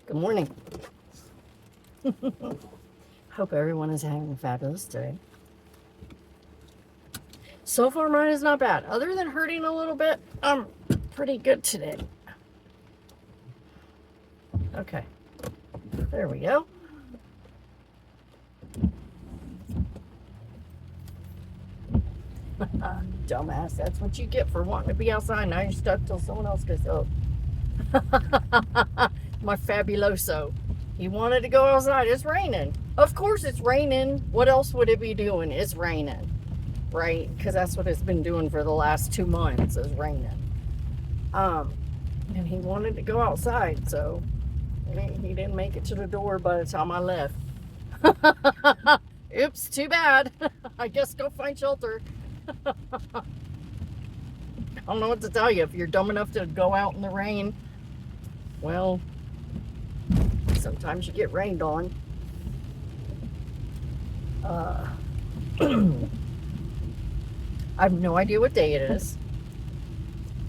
Good morning. Hope everyone is having a fabulous day. So far, mine is not bad. Other than hurting a little bit, I'm pretty good today. Okay. There we go. Dumbass, that's what you get for wanting to be outside. Now you're stuck till someone else gets up. My fabuloso. He wanted to go outside. It's raining. Of course it's raining. What else would it be doing? It's raining. Right? Because that's what it's been doing for the last 2 months, is raining. And he wanted to go outside, so he didn't make it to the door by the time I left. Oops, too bad. I guess go find shelter. I don't know what to tell you. If you're dumb enough to go out in the rain, well, sometimes you get rained on. I have no idea what day it is.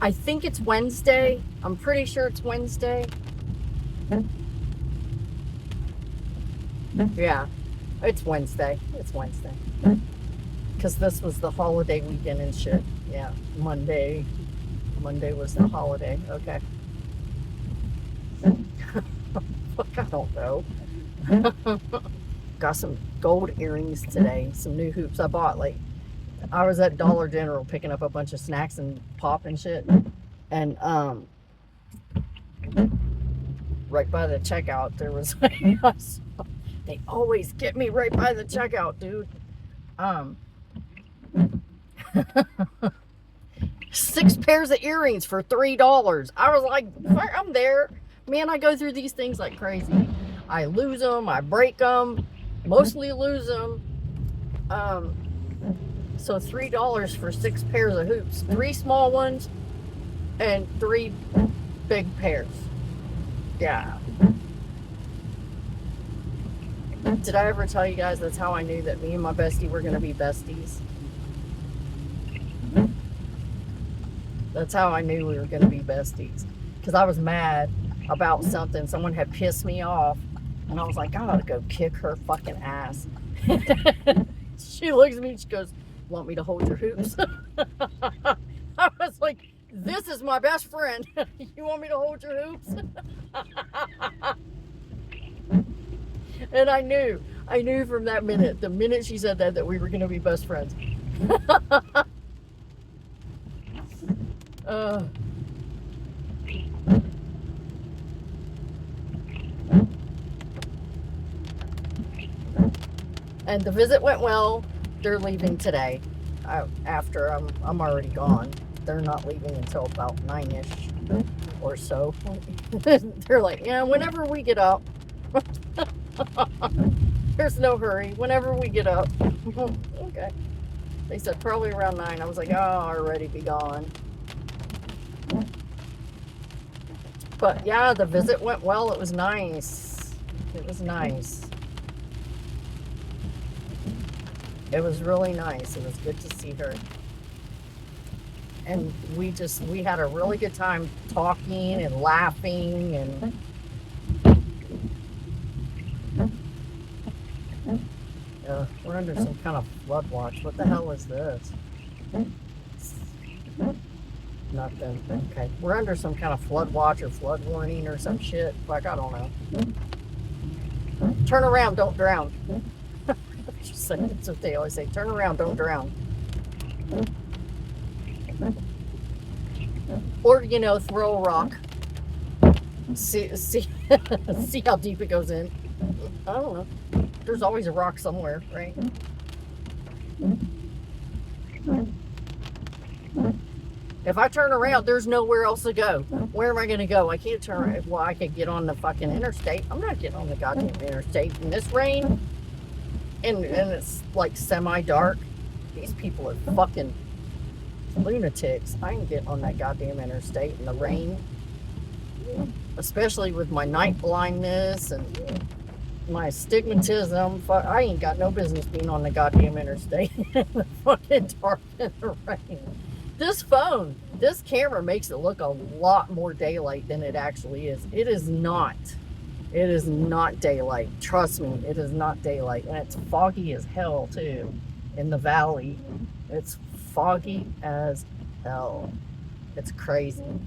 I think it's Wednesday. I'm pretty sure it's Wednesday. Yeah, it's Wednesday. It's Wednesday. Because this was the holiday weekend and shit. Yeah, Monday was the holiday. Okay. Fuck, I don't know. Got some gold earrings today. Some new hoops I bought. Like, I was at Dollar General picking up a bunch of snacks and pop and shit. And, right by the checkout, there was, they always get me right by the checkout, dude. 6 pairs of earrings for $3. I was like, I'm there. Man, I go through these things like crazy. I lose them, I break them, mostly lose them. So $3 for 6 pairs of hoops. 3 small ones and 3 big pairs. Yeah. Did I ever tell you guys that's how I knew that me and my bestie were going to be besties? That's how I knew we were going to be besties. Because I was mad about something. Someone had pissed me off. And I was like, I ought to go kick her fucking ass. She looks at me and she goes, want me to hold your hoops? I was like, this is my best friend. You want me to hold your hoops? And I knew from that minute, the minute she said that we were going to be best friends. And the visit went well. They're leaving today. After I'm already gone. They're not leaving until about 9-ish or so. They're like, yeah, whenever we get up. There's no hurry. Whenever we get up. Okay. They said probably around 9. I was like, oh, I'll already be gone. But yeah, the visit went well. It was nice. It was nice. It was really nice. It was good to see her. And we had a really good time talking and laughing and we're under some kind of flood watch. What the hell is this? Nothing. Okay. We're under some kind of flood watch or flood warning or some shit. Like, I don't know. Turn around, don't drown. That's what they always say. Turn around, don't drown. Or, throw a rock. See how deep it goes in. I don't know. There's always a rock somewhere, right? If I turn around, there's nowhere else to go. Where am I going to go? I can't turn around. Well, I could get on the fucking interstate. I'm not getting on the goddamn interstate in this rain. And it's like semi-dark. These people are fucking lunatics. I ain't getting on that goddamn interstate in the rain. Especially with my night blindness and my astigmatism. I ain't got no business being on the goddamn interstate in the fucking dark in the rain. This camera makes it look a lot more daylight than it actually is. It is not. It is not daylight. Trust me, it is not daylight. And it's foggy as hell, too, in the valley. It's foggy as hell. It's crazy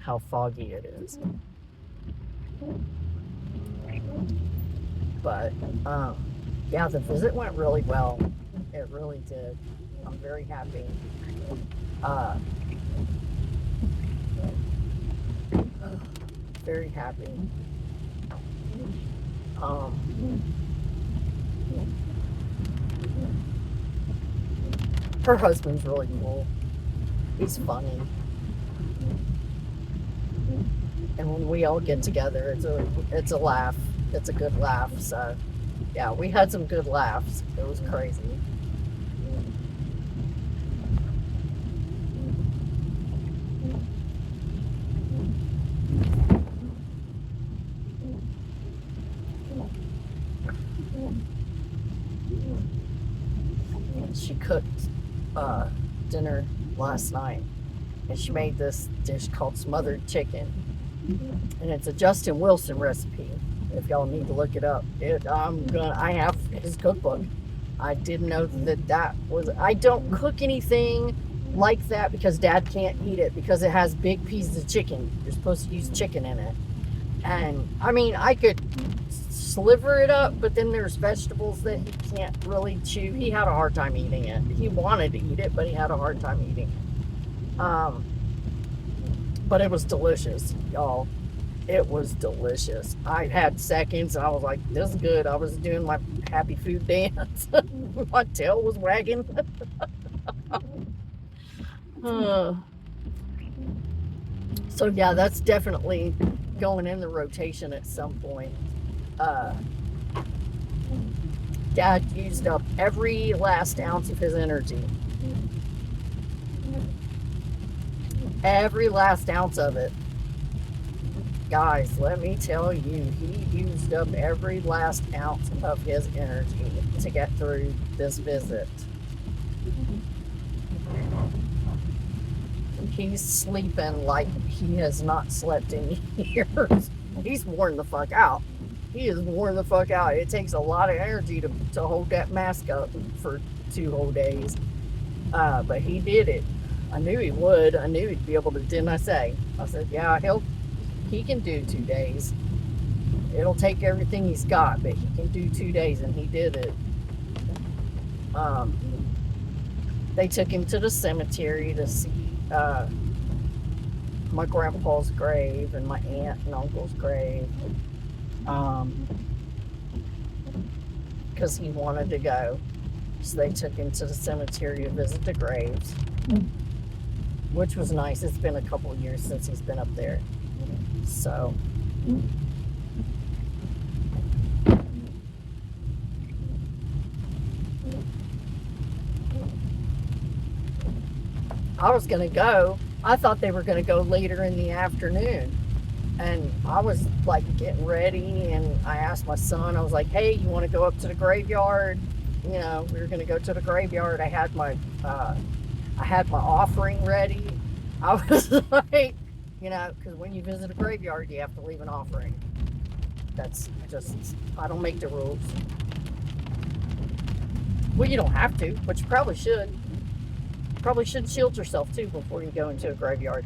how foggy it is. But, yeah, the visit went really well. It really did. I'm very happy. Very happy. Her husband's really cool. He's funny. And when we all get together, it's a laugh. It's a good laugh. So, yeah, we had some good laughs. It was crazy. She cooked dinner last night, and she made this dish called smothered chicken, and it's a Justin Wilson recipe. If y'all need to look it up, I have his cookbook. I didn't know that was. I don't cook anything like that because Dad can't eat it because it has big pieces of chicken. You're supposed to use chicken in it, and I mean I could sliver it up, but then there's vegetables that he can't really chew. He had a hard time eating it. He wanted to eat it, but he had a hard time eating it. But it was delicious, y'all. It was delicious. I had seconds and I was like, this is good. I was doing my happy food dance. My tail was wagging. So yeah, that's definitely going in the rotation at some point. Dad used up every last ounce of his energy. Every last ounce of it. Guys, let me tell you, he used up every last ounce of his energy to get through this visit. He's sleeping like he has not slept in years. He's worn the fuck out. He is worn the fuck out. It takes a lot of energy to hold that mask up for 2 whole days. But he did it. I knew he would. I knew he'd be able to, didn't I say? I said, yeah, he can do 2 days. It'll take everything he's got, but he can do 2 days, and he did it. They took him to the cemetery to see my grandpa's grave and my aunt and uncle's grave. Because he wanted to go. So they took him to the cemetery to visit the graves, which was nice. It's been a couple of years since he's been up there. So, I was going to go. I thought they were going to go later in the afternoon. And I was like getting ready, and I asked my son, I was like, hey, you want to go up to the graveyard? You know, we were going to go to the graveyard. I had my offering ready. I was like, you know, because when you visit a graveyard, you have to leave an offering. That's just, I don't make the rules. Well, you don't have to, but you probably should. Probably should shield yourself too before you go into a graveyard,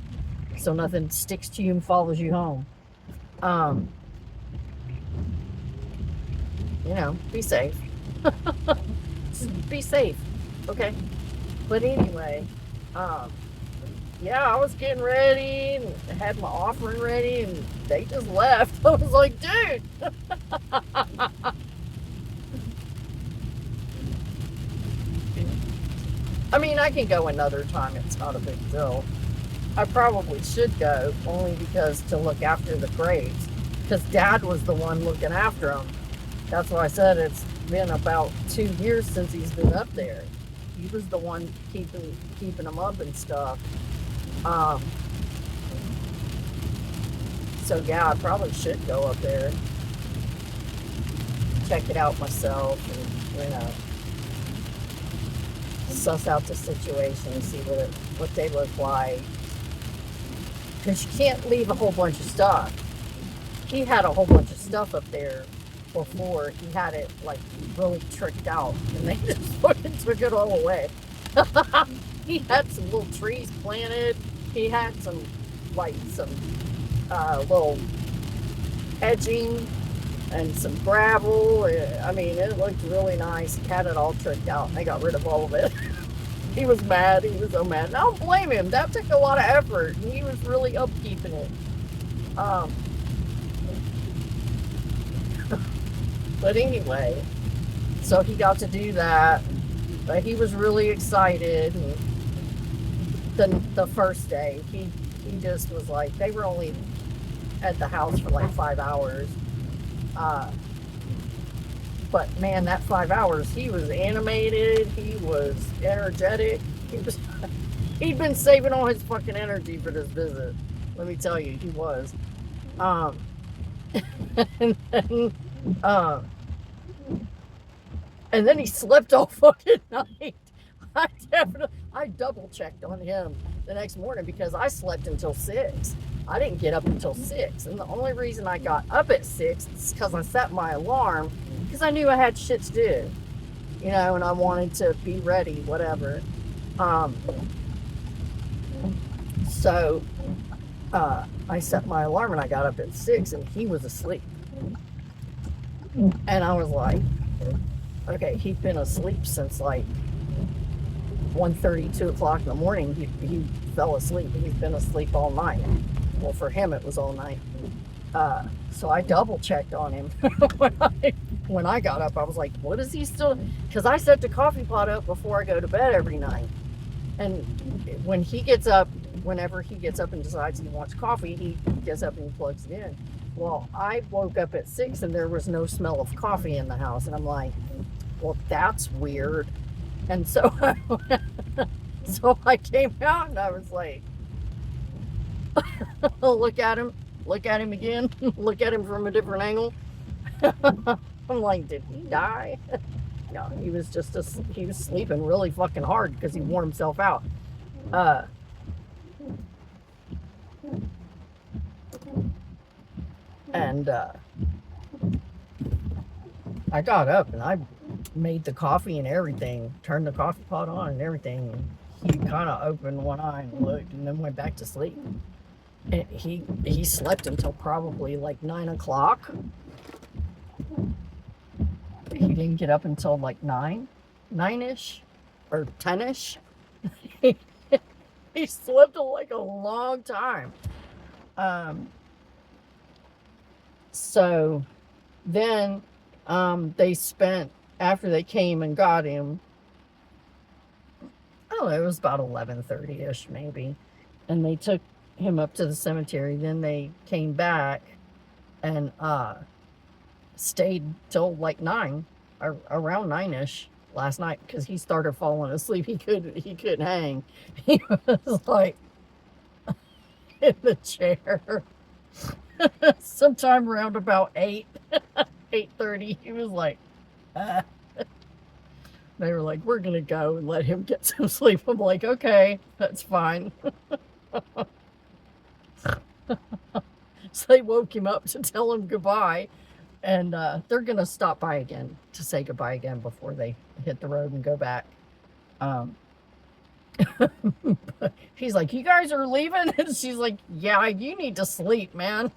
so nothing sticks to you and follows you home. You know, be safe. Just be safe, okay? But anyway, yeah, I was getting ready and had my offering ready, and they just left. I was like, dude. I mean, I can go another time. It's not a big deal. I probably should go, only because to look after the graves. Because Dad was the one looking after them. That's why I said it's been about 2 years since he's been up there. He was the one keeping them up and stuff. So yeah, I probably should go up there, check it out myself, and you know, suss out the situation and see what they look like. Because you can't leave a whole bunch of stuff. he had a whole bunch of stuff up there before. He had it like really tricked out, and they just fucking took it all away. He had some little trees planted. He had some little edging and some gravel. I mean, it looked really nice. He had it all tricked out, and they got rid of all of it. He was mad. He was so mad. And I don't blame him. That took a lot of effort, and he was really upkeeping it. But anyway, so he got to do that. But he was really excited. And the first day, he just was like, they were only at the house for like 5 hours. But man, that 5 hours, he was animated. He was energetic. He'd been saving all his fucking energy for this visit. Let me tell you, he was. And then, and then he slept all fucking night. I double checked on him the next morning because I slept until 6. I didn't get up until 6. And the only reason I got up at 6 is because I set my alarm because I knew I had shit to do, you know, and I wanted to be ready, whatever. So I set my alarm and I got up at 6 and he was asleep. And I was like, okay, he'd been asleep since like 1:30, 2 o'clock in the morning. He fell asleep. He's been asleep all night. Well, for him, it was all night. So I double checked on him. When I got up, I was like, what is he still? Because I set the coffee pot up before I go to bed every night. And when he gets up, whenever he gets up and decides he wants coffee, he gets up and he plugs it in. Well, I woke up at 6 and there was no smell of coffee in the house. And I'm like, well, that's weird. And so, so I came out and I was like, look at him again, look at him from a different angle. I'm like, did he die? No, he was just he was sleeping really fucking hard because he wore himself out. And I got up and I made the coffee and everything, turned the coffee pot on and everything. And he kind of opened one eye and looked and then went back to sleep. And he slept until probably like 9 o'clock. He didn't get up until like 9-ish or 10-ish. He slept like a long time. So then they spent, after they came and got him, I don't know, it was about 11:30-ish maybe. And they took him up to the cemetery. Then they came back and stayed till like 9, or around 9-ish last night because he started falling asleep. He couldn't hang. He was like in the chair. Sometime around about 8:30, he was like, They were like, we're gonna go and let him get some sleep. I'm like, okay, that's fine. So they woke him up to tell him goodbye, and they're gonna stop by again to say goodbye again before they hit the road and go back. He's like, you guys are leaving? And she's like, yeah, you need to sleep, man.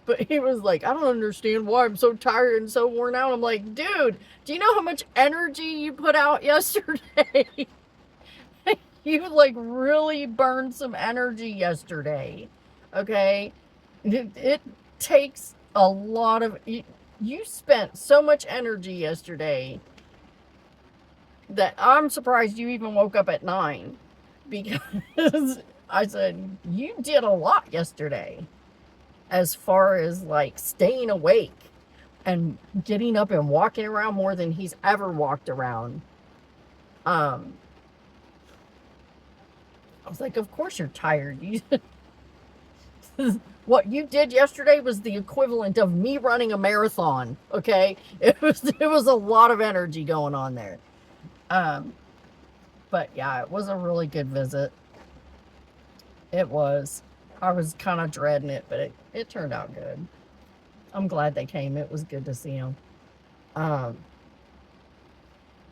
But he was like, I don't understand why I'm so tired and so worn out. I'm like, dude, do you know how much energy you put out yesterday? You like really burned some energy yesterday. Okay? It takes a lot of... You spent so much energy yesterday that I'm surprised you even woke up at 9, because I said, you did a lot yesterday as far as like staying awake and getting up and walking around more than he's ever walked around. I was like, of course you're tired. What you did yesterday was the equivalent of me running a marathon. Okay. It was a lot of energy going on there. But yeah, it was a really good visit. It was. I was kind of dreading it, but it turned out good. I'm glad they came. It was good to see them. Um,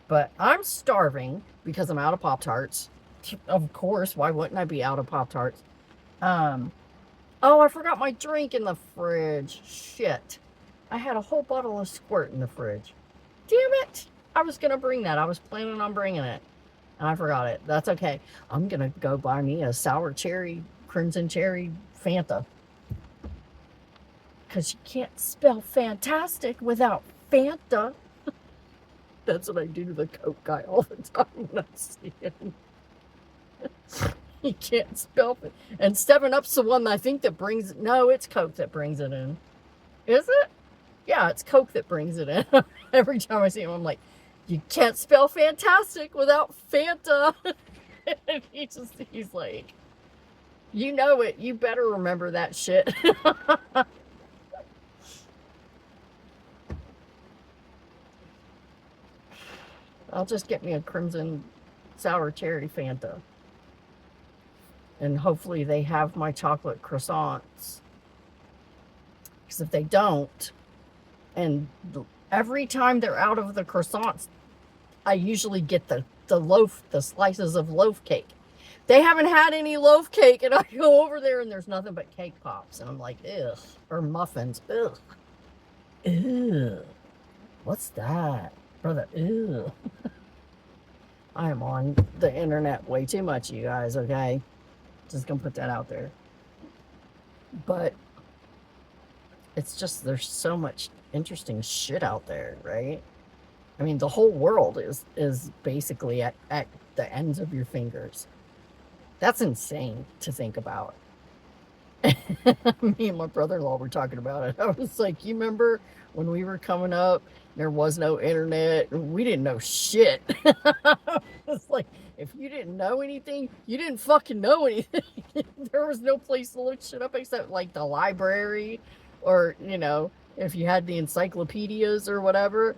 but I'm starving because I'm out of Pop-Tarts. Of course, why wouldn't I be out of Pop-Tarts? Um, oh, I forgot my drink in the fridge. Shit. I had a whole bottle of Squirt in the fridge. Damn it. I was going to bring that. I was planning on bringing it. And I forgot it. That's okay. I'm going to go buy me a sour cherry, crimson cherry Fanta. Because you can't spell fantastic without Fanta. That's what I do to the Coke guy all the time when I see him. He can't spell it. And 7-Up's the one that I think that brings it. No, it's Coke that brings it in. Is it? Yeah, it's Coke that brings it in. Every time I see him, I'm like, you can't spell fantastic without Fanta. And he's like, you know it. You better remember that shit. I'll just get me a crimson sour cherry Fanta. And hopefully they have my chocolate croissants. Because if they don't, and every time they're out of the croissants, I usually get the loaf, the slices of loaf cake. They haven't had any loaf cake, and I go over there and there's nothing but cake pops. And I'm like, ugh. Or muffins. Ugh. Ew. What's that? Brother, ew. I am on the internet way too much, you guys, okay? Just gonna put that out there. But it's just, there's so much interesting shit out there, right? I mean, the whole world is basically at the ends of your fingers. That's insane to think about. Me and my brother-in-law were talking about it. I was like, you remember when we were coming up, there was no internet, we didn't know shit. It's like, if you didn't know anything, you didn't fucking know anything. There was no place to look shit up except like the library, or, you know, if you had the encyclopedias or whatever.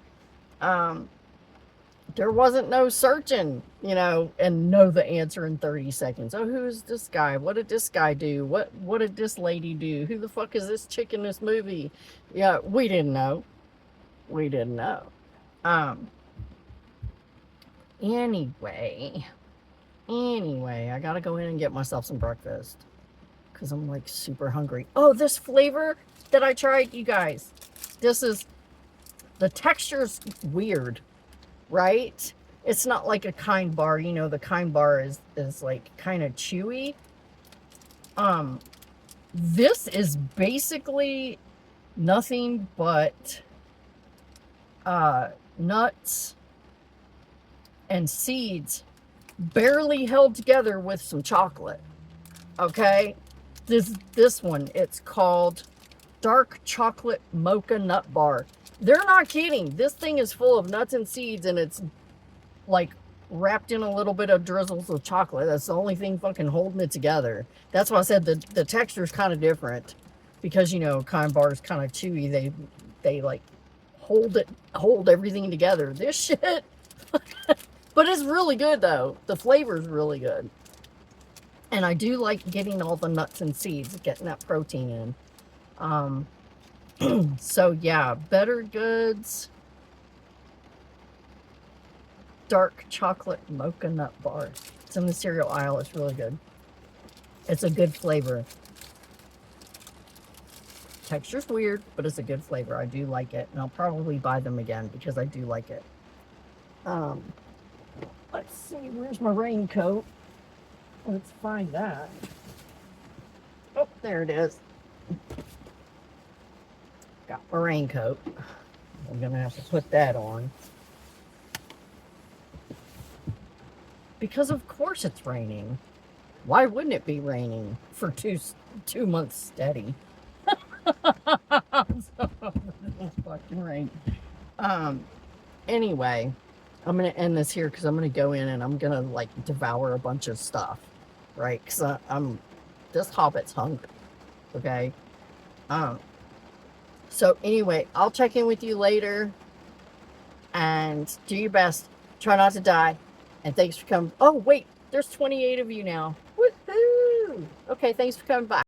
There wasn't no searching, you know, and know the answer in 30 seconds. Oh, who's this guy? What did this guy do? What did this lady do? Who the fuck is this chick in this movie? Yeah, we didn't know. We didn't know. Anyway, I gotta go in and get myself some breakfast because I'm like super hungry. Oh, this flavor that I tried, you guys, the texture's weird, right? It's not like a Kind bar. You know, the Kind bar is like kind of chewy. This is basically nothing but nuts and seeds barely held together with some chocolate. Okay, this one, it's called Dark Chocolate Mocha Nut Bar. They're not kidding. This thing is full of nuts and seeds, and it's like wrapped in a little bit of drizzles of chocolate. That's the only thing fucking holding it together. That's why I said the texture is kind of different, because, you know, Kind bar is kind of chewy. They like hold everything together. This shit. But it's really good, though. The flavor is really good. And I do like getting all the nuts and seeds, getting that protein in. So, yeah, Better Goods Dark Chocolate Mocha Nut Bar. It's in the cereal aisle. It's really good. It's a good flavor. Texture's weird, but it's a good flavor. I do like it. And I'll probably buy them again because I do like it. Let's see, where's my raincoat? Let's find that. Oh, there it is. Got my raincoat. I'm gonna have to put that on. Because of course it's raining. Why wouldn't it be raining for two months steady? So, fucking rain. Anyway, I'm gonna end this here because I'm gonna go in and I'm gonna like devour a bunch of stuff, right? Because this hobbit's hungry. Okay. So anyway, I'll check in with you later, and do your best. Try not to die. And thanks for coming. Oh wait, there's 28 of you now. Woohoo! Okay, thanks for coming by.